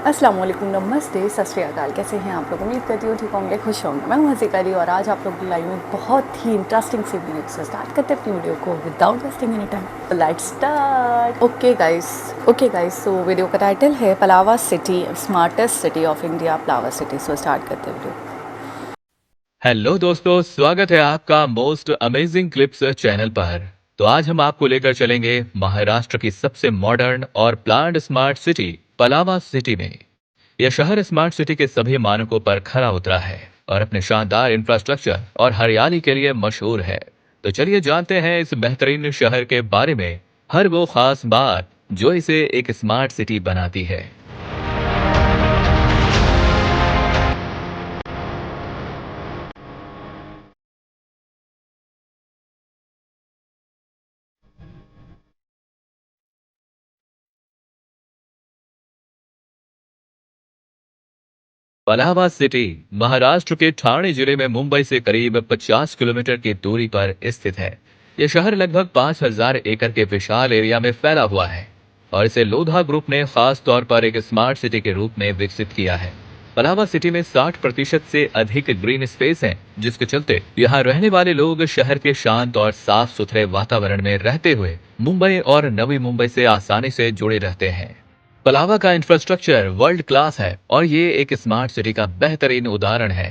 अस्सलाम वालेकुम, नमस्ते, सत श्री अकाल। कैसे हैं आप लोग? उम्मीद करती हूँ ठीक होंगे, खुश होंगे। मैं हूँ हसीका अली और आज आप लोग की लाइव में बहुत ही इंटरेस्टिंग सी वीडियो से स्टार्ट करते हैं अपनी वीडियो को without wasting any time. Let's start. Okay guys, so video का टाइटल है Pallava city, smartest city of India, Pallava city. So start करते हैं वीडियो। हेलो दोस्तों, स्वागत है आपका मोस्ट अमेजिंग क्लिप्स चैनल पर। तो आज हम आपको लेकर चलेंगे महाराष्ट्र की सबसे मॉडर्न और planned smart city Pallava city में। यह शहर स्मार्ट सिटी के सभी मानकों पर खरा उतरा है और अपने शानदार इंफ्रास्ट्रक्चर और हरियाली के लिए मशहूर है। तो चलिए जानते हैं इस बेहतरीन शहर के बारे में हर वो खास बात जो इसे एक स्मार्ट सिटी बनाती है। पलावा सिटी महाराष्ट्र के ठाणे जिले में मुंबई से करीब 50 किलोमीटर की दूरी पर स्थित है। यह शहर लगभग 5000 एकड़ के विशाल एरिया में फैला हुआ है और इसे लोधा ग्रुप ने खास तौर पर एक स्मार्ट सिटी के रूप में विकसित किया है। पलावा सिटी में 60% से अधिक ग्रीन स्पेस है, जिसके चलते यहाँ रहने वाले लोग शहर के शांत और साफ सुथरे वातावरण में रहते हुए मुंबई और नवी मुंबई से आसानी से जुड़े रहते हैं। पलावा का इंफ्रास्ट्रक्चर वर्ल्ड क्लास है और ये एक स्मार्ट सिटी का बेहतरीन उदाहरण है।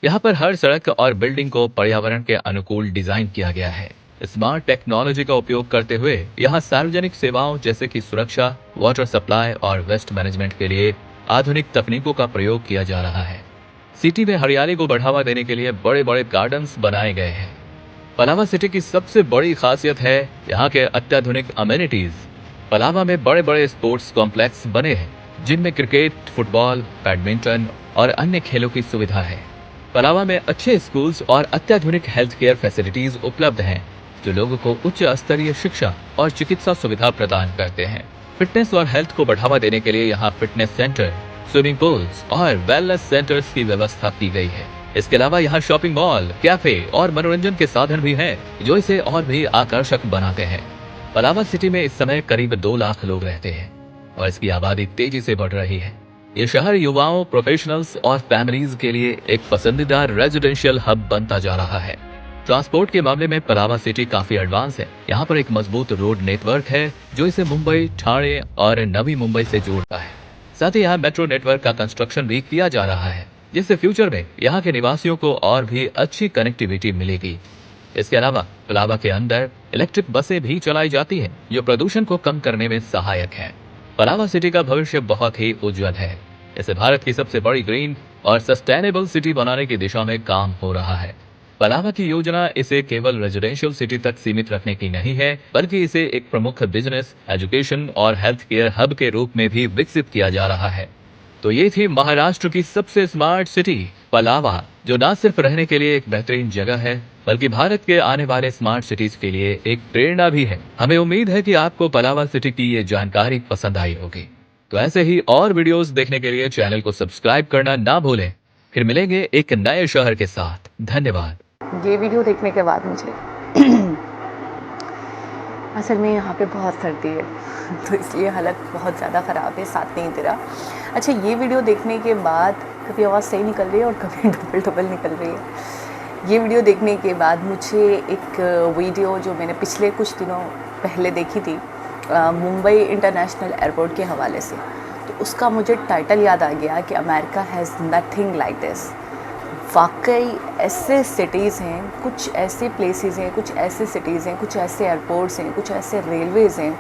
यहाँ पर हर सड़क और बिल्डिंग को पर्यावरण के अनुकूल डिजाइन किया गया है। स्मार्ट टेक्नोलॉजी का उपयोग करते हुए यहाँ सार्वजनिक सेवाओं जैसे कि सुरक्षा, वाटर सप्लाई और वेस्ट मैनेजमेंट के लिए आधुनिक तकनीकों का प्रयोग किया जा रहा है। सिटी में हरियाली को बढ़ावा देने के लिए बड़े बड़े गार्डन्स बनाए गए हैं। पलावा सिटी की सबसे बड़ी खासियत है यहाँ के अत्याधुनिक अमेनिटीज। पलावा में बड़े बड़े स्पोर्ट्स कॉम्प्लेक्स बने हैं, जिनमें क्रिकेट, फुटबॉल, बैडमिंटन और अन्य खेलों की सुविधा है। पलावा में अच्छे स्कूल्स और अत्याधुनिक हेल्थ केयर फैसिलिटीज उपलब्ध हैं, जो लोगों को उच्च स्तरीय शिक्षा और चिकित्सा सुविधा प्रदान करते हैं। फिटनेस और हेल्थ को बढ़ावा देने के लिए यहाँ फिटनेस सेंटर, स्विमिंग पूल्स और वेलनेस सेंटर्स की व्यवस्था की गई है। इसके अलावा यहाँ शॉपिंग मॉल, कैफे और मनोरंजन के साधन भी हैं, जो इसे और भी आकर्षक बनाते हैं। पलावा सिटी में इस समय करीब 2 लाख लोग रहते हैं और इसकी आबादी तेजी से बढ़ रही है। ये शहर युवाओं, प्रोफेशनल्स और फैमिलीज के लिए एक पसंदीदा रेजिडेंशियल हब बनता जा रहा है। ट्रांसपोर्ट के मामले में पलावा सिटी काफी एडवांस है। यहाँ पर एक मजबूत रोड नेटवर्क है, जो इसे मुंबई, ठाणे और नवी मुंबई से जोड़ता है। साथ ही यहाँ मेट्रो नेटवर्क का कंस्ट्रक्शन भी किया जा रहा है, जिससे फ्यूचर में यहाँ के निवासियों को और भी अच्छी कनेक्टिविटी मिलेगी। इसके अलावा पलावा के अंदर इलेक्ट्रिक बसें भी चलाई जाती हैं, जो प्रदूषण को कम करने में सहायक है। पलावा सिटी का भविष्य बहुत ही उज्जवल है। इसे भारत की सबसे बड़ी ग्रीन और सस्टेनेबल सिटी बनाने की दिशा में काम हो रहा है। पलावा की योजना इसे केवल रेजिडेंशियल सिटी तक सीमित रखने की नहीं है, बल्कि इसे एक प्रमुख बिजनेस, एजुकेशन और हेल्थ केयर हब के रूप में भी विकसित किया जा रहा है। तो ये थी महाराष्ट्र की सबसे स्मार्ट सिटी पलावा, जो न सिर्फ रहने के लिए एक बेहतरीन जगह है, बल्कि भारत के आने वाले स्मार्ट सिटीज के लिए एक प्रेरणा भी है। हमें उम्मीद है कि आपको पलावा सिटी की ये जानकारी पसंद आई होगी। तो ऐसे ही और वीडियोस देखने के लिए चैनल को सब्सक्राइब करना ना भूलें। फिर मिलेंगे एक नए शहर के साथ। धन्यवाद। ये वीडियो देखने के बाद मुझे असल में यहाँ पे बहुत सर्दी है तो इसलिए हालत बहुत ज़्यादा ख़राब है, साथ नहीं दे रहा। अच्छा, ये वीडियो देखने के बाद कभी आवाज़ सही निकल रही है और कभी डबल डबल निकल रही है। ये वीडियो देखने के बाद मुझे एक वीडियो जो मैंने पिछले कुछ दिनों पहले देखी थी मुंबई इंटरनेशनल एयरपोर्ट के हवाले से, तो उसका मुझे टाइटल याद आ गया कि America has nothing like this. वाकई ऐसे सिटीज़ हैं, कुछ ऐसे प्लेसेस हैं, कुछ ऐसे सिटीज़ हैं, कुछ ऐसे एयरपोर्ट्स हैं, कुछ ऐसे रेलवेज़ हैं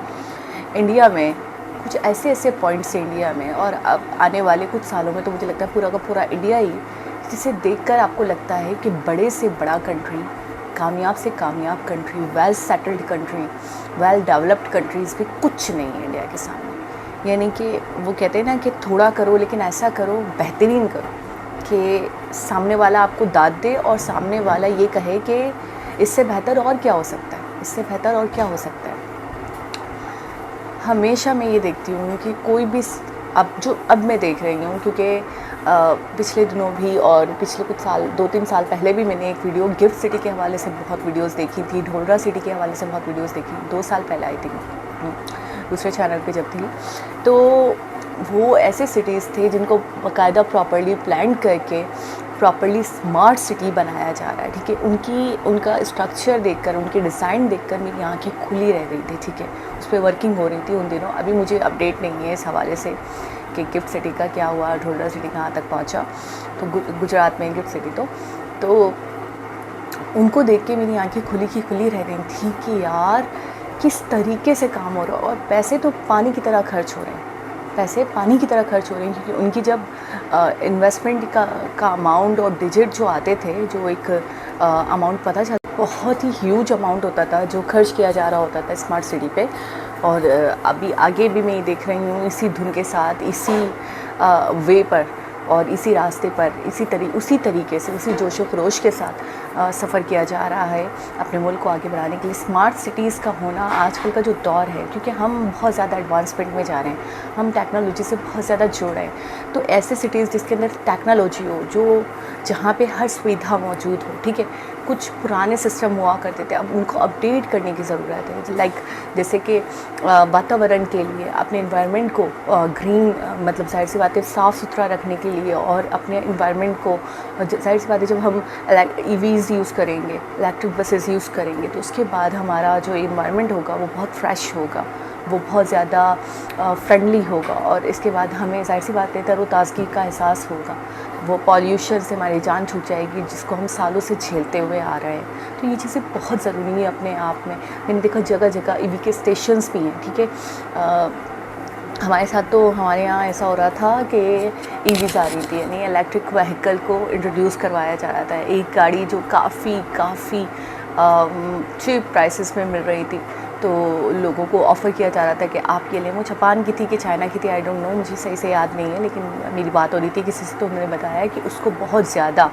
इंडिया में, कुछ ऐसे ऐसे पॉइंट्स हैं इंडिया में, और अब आने वाले कुछ सालों में तो मुझे लगता है पूरा का पूरा इंडिया ही, जिसे देखकर आपको लगता है कि बड़े से बड़ा कंट्री, कामयाब से कामयाब country, well settled country, well developed countries भी कुछ नहीं है इंडिया के सामने। यानी कि वो कहते हैं ना कि थोड़ा करो लेकिन ऐसा करो, बेहतरीन करो कि सामने वाला आपको दाद दे और सामने वाला ये कहे कि इससे बेहतर और क्या हो सकता है, इससे बेहतर और क्या हो सकता है। हमेशा मैं ये देखती हूँ कि कोई भी अब मैं देख रही हूँ, क्योंकि पिछले दिनों भी और पिछले कुछ साल, 2-3 साल पहले भी मैंने एक वीडियो गिफ्ट सिटी के हवाले से बहुत वीडियोस देखी थी, ढोलरा सिटी के हवाले से बहुत वीडियोस देखी, 2 साल पहले आई थी दूसरे चैनल पे जब थी। तो वो ऐसे सिटीज़ थे जिनको बाकायदा प्रॉपर्ली प्लान करके प्रॉपर्ली स्मार्ट सिटी बनाया जा रहा है, ठीक है। उनका स्ट्रक्चर देखकर, उनकी डिज़ाइन देखकर मेरी आंखें खुली रह गई थी, ठीक है। उस पर वर्किंग हो रही थी उन दिनों। अभी मुझे अपडेट नहीं है इस हवाले से कि गिफ्ट सिटी का क्या हुआ, ढोलरा सिटी कहाँ तक पहुँचा, तो गुजरात में गिफ्ट सिटी तो उनको देख के मेरी आंखें खुली की खुली रह गई थी कि यार किस तरीके से काम हो रहा है। और पैसे तो पानी की तरह खर्च हो रहे हैं, पैसे पानी की तरह खर्च हो रहे हैं, क्योंकि उनकी जब इन्वेस्टमेंट का अमाउंट और डिजिट जो आते थे, जो एक अमाउंट पता चला, बहुत ही ह्यूज अमाउंट होता था जो खर्च किया जा रहा होता था स्मार्ट सिटी पे। और अभी आगे भी मैं देख रही हूँ इसी धुन के साथ, इसी वे पर और इसी रास्ते पर उसी तरीके से, उसी जोशो खरोश के साथ सफ़र किया जा रहा है अपने मुल्क को आगे बढ़ाने के लिए। स्मार्ट सिटीज़ का होना आजकल का जो दौर है, क्योंकि हम बहुत ज़्यादा एडवांसमेंट में जा रहे हैं, हम टेक्नोलॉजी से बहुत ज़्यादा जुड़ रहे हैं। तो ऐसे सिटीज़ जिसके अंदर टेक्नोलॉजी हो, जहाँ पे हर सुविधा मौजूद हो, ठीक है। कुछ पुराने सिस्टम हुआ करते थे, अब उनको अपडेट करने की ज़रूरत है। लाइक जैसे कि वातावरण के लिए, अपने इन्वायरमेंट को ग्रीन, मतलब जाहिर सी बात है साफ़ सुथरा रखने के लिए, और अपने इन्वायरमेंट को, जाहिर सी बात है जब हम EVs यूज़ करेंगे, इलेक्ट्रिक बसेस यूज़ करेंगे, तो उसके बाद हमारा जो इन्वायरमेंट होगा वो बहुत फ्रेश होगा, वो बहुत ज़्यादा फ्रेंडली होगा, और इसके बाद हमें जाहिर सी बात है तरोताज़गी का एहसास होगा। वो पॉल्यूशन से हमारी जान छूट जाएगी, जिसको हम सालों से झेलते हुए आ रहे हैं। तो ये चीज़ें बहुत ज़रूरी है अपने आप में। मैंने देखा जगह जगह EV के स्टेशंस भी हैं, ठीक है। हमारे साथ तो हमारे यहाँ ऐसा हो रहा था कि EVs आ रही थी, यानी इलेक्ट्रिक व्हीकल को इंट्रोड्यूस करवाया जा रहा था। एक गाड़ी जो काफ़ी चीप प्राइसेस में मिल रही थी, तो लोगों को ऑफ़र किया जा रहा था कि आप ये लें। वो जापान की थी कि चाइना की थी, आई डोंट नो, मुझे सही से याद नहीं है, लेकिन मेरी बात हो रही थी किसी से, तो उन्होंने बताया कि उसको बहुत ज़्यादा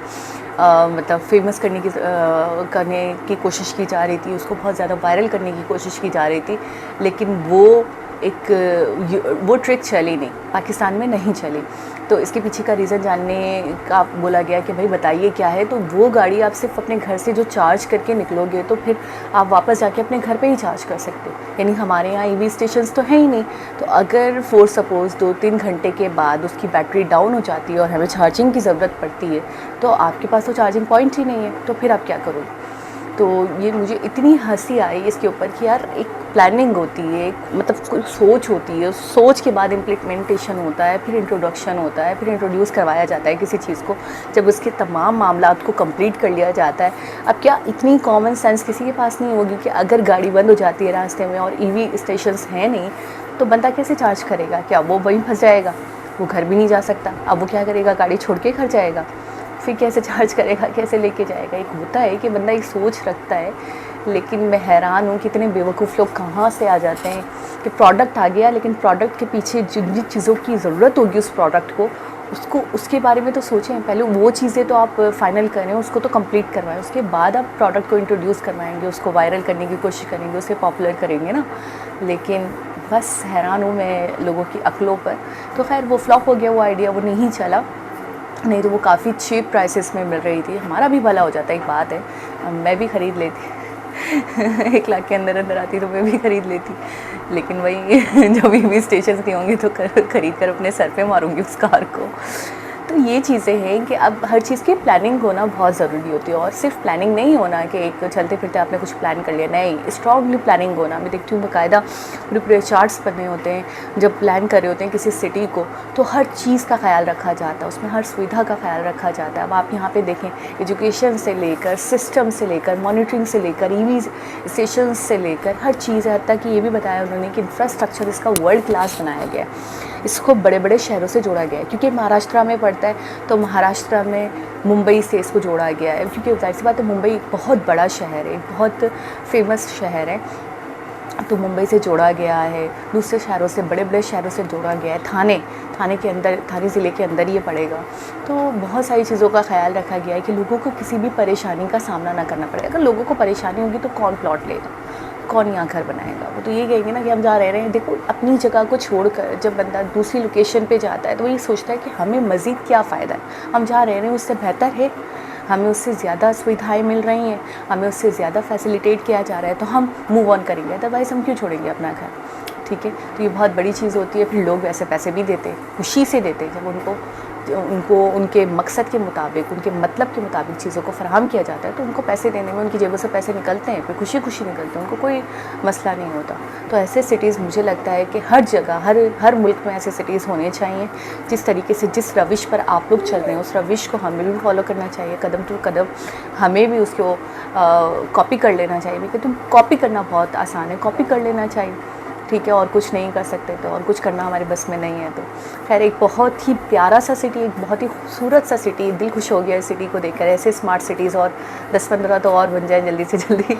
मतलब फेमस करने की कोशिश की जा रही थी, उसको बहुत ज़्यादा वायरल करने की कोशिश की जा रही थी, लेकिन वो ट्रिक चली नहीं, पाकिस्तान में नहीं चली। तो इसके पीछे का रीज़न जानने का बोला गया कि भाई बताइए क्या है। तो वो गाड़ी आप सिर्फ अपने घर से जो चार्ज करके निकलोगे, तो फिर आप वापस जाके अपने घर पे ही चार्ज कर सकते हो। यानी हमारे यहाँ EV स्टेशंस तो हैं ही नहीं। तो अगर फॉर सपोज़ 2-3 घंटे के बाद उसकी बैटरी डाउन हो जाती है और हमें चार्जिंग की ज़रूरत पड़ती है, तो आपके पास तो चार्जिंग पॉइंट ही नहीं है, तो फिर आप क्या करोगे। तो ये मुझे इतनी हंसी आई इसके ऊपर कि यार एक प्लानिंग होती है, मतलब कोई सोच होती है, सोच के बाद इम्प्लीमेंटेशन होता है, फिर इंट्रोडक्शन होता है, फिर इंट्रोड्यूस करवाया जाता है किसी चीज़ को। जब उसके तमाम मामलात को कंप्लीट कर लिया जाता है, अब क्या इतनी कॉमन सेंस किसी के पास नहीं होगी कि अगर गाड़ी बंद हो जाती है रास्ते में और EV स्टेशंस हैं नहीं, तो बंदा कैसे चार्ज करेगा। क्या वो वहीं फंस जाएगा, वो घर भी नहीं जा सकता। अब वो क्या करेगा, गाड़ी छोड़ के घर जाएगा, फिर कैसे चार्ज करेगा, कैसे लेके जाएगा। एक होता है कि बंदा एक सोच रखता है, लेकिन मैं हैरान हूँ कितने बेवकूफ़ लोग कहाँ से आ जाते हैं कि प्रोडक्ट आ गया, लेकिन प्रोडक्ट के पीछे जिन जिन चीज़ों की ज़रूरत होगी उस प्रोडक्ट को, उसके बारे में तो सोचें। पहले वो चीज़ें तो आप फाइनल करें, उसको तो कंप्लीट करवाएं, उसके बाद आप प्रोडक्ट को इंट्रोड्यूस करवाएंगे, उसको वायरल करने की कोशिश करेंगे, उसे पॉपुलर करेंगे ना। लेकिन बस हैरान हूँ मैं लोगों की अक्लों पर। तो खैर वो फ्लॉप हो गया, वो आइडिया वो नहीं चला, नहीं तो वो काफ़ी चीप प्राइसेस में मिल रही थी। हमारा भी भला हो जाता, एक बात है, मैं भी ख़रीद लेती 1 लाख के अंदर आती तो मैं भी ख़रीद लेती, लेकिन वही जब EV स्टेशन नहीं होंगे तो ख़रीद कर अपने सर पे मारूंगी उस कार को। तो ये चीज़ें हैं कि अब हर चीज़ की प्लानिंग होना बहुत ज़रूरी होती है, और सिर्फ प्लानिंग नहीं होना कि एक चलते फिरते आपने कुछ प्लान कर लिया, नहीं, स्ट्रॉन्गली प्लानिंग होना। मैं देखती हूँ बाकायदा पूरे चार्ट्स बने होते हैं जब प्लान कर रहे होते हैं किसी सिटी को, तो हर चीज़ का ख्याल रखा जाता है, उसमें हर सुविधा का ख्याल रखा जाता है। अब आप यहाँ पे देखें, एजुकेशन से लेकर, सिस्टम से लेकर, मॉनिटरिंग से लेकर, EV स्टेशन से लेकर हर चीज़ है। तक ये भी बताया उन्होंने कि इंफ्रास्ट्रक्चर इसका वर्ल्ड क्लास बनाया गया है, इसको बड़े बड़े शहरों से जोड़ा गया है। क्योंकि महाराष्ट्र में पड़ता है, तो महाराष्ट्र में मुंबई से इसको जोड़ा गया है, क्योंकि जाहिर सी बात है मुंबई बहुत बड़ा शहर है, बहुत फेमस शहर है, तो मुंबई से जोड़ा गया है। दूसरे शहरों से, बड़े बड़े शहरों से जोड़ा गया है। थाने के अंदर, थाने ज़िले के अंदर ये पड़ेगा। तो बहुत सारी चीज़ों का ख्याल रखा गया है कि लोगों को किसी भी परेशानी का सामना ना करना पड़े। अगर लोगों को परेशानी होगी तो कौन प्लॉट लेगा, कौन यहाँ घर बनाएगा। वो तो ये कहेंगे ना कि हम जहाँ रह रहे हैं, देखो अपनी जगह को छोड़कर जब बंदा दूसरी लोकेशन पे जाता है तो वो ये सोचता है कि हमें मज़ीद क्या फ़ायदा है, हम जहाँ रह रहे हैं उससे बेहतर है, हमें उससे ज़्यादा सुविधाएं मिल रही हैं, हमें उससे ज़्यादा फैसिलिटेट किया जा रहा है, तो हम मूव ऑन करेंगे। अदरवाइज़ हम क्यों छोड़ेंगे अपना घर। ठीक है, तो ये बहुत बड़ी चीज़ होती है। फिर लोग वैसे पैसे भी देते हैं, खुशी से देते हैं, जब उनको उनके मकसद के मुताबिक, उनके मतलब के मुताबिक चीज़ों को फराहम किया जाता है, तो उनको पैसे देने में उनकी जेबों से पैसे निकलते हैं, फिर खुशी खुशी निकलते हैं, उनको कोई मसला नहीं होता। तो ऐसे सिटीज़ मुझे लगता है कि हर जगह, हर मुल्क में ऐसे सिटीज़ होने चाहिए। जिस तरीके से, जिस रविश पर आप लोग चल रहे हैं, उस रविश को हमें भी फॉलो करना चाहिए, कदम टू कदम हमें भी उसको कॉपी कर लेना चाहिए। क्योंकि तुम कॉपी करना बहुत आसान है, कॉपी कर लेना चाहिए, ठीक है, और कुछ नहीं कर सकते तो, और कुछ करना हमारे बस में नहीं है। तो खैर, एक बहुत ही प्यारा सा सिटी, एक बहुत ही खूबसूरत सा सिटी, दिल खुश हो गया इस सिटी को देखकर। ऐसे स्मार्ट सिटीज़ और 10-15 तो और बन जाए जल्दी से जल्दी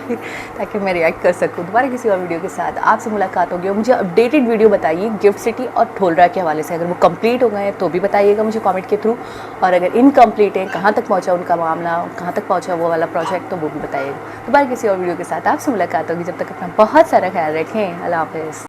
ताकि मैं रिएक्ट कर सकूँ दोबारा किसी और वीडियो के साथ। आपसे मुलाकात होगी और मुझे अपडेटेड वीडियो बताइए गिफ्ट सिटी और ढोलरा के हवाले से। अगर वो कंप्लीट हो गए हैं तो भी बताइएगा मुझे कमेंट के थ्रू, और अगर इनकम्प्लीट है, कहाँ तक पहुँचा उनका मामला, कहाँ तक पहुँचा वो वाला प्रोजेक्ट, तो वो भी बताइएगा। दोबारा किसी और वीडियो के साथ आपसे मुलाकात होगी। जब तक अपना बहुत सारा ख्याल रखें। अल्लाह हाफ़िज़।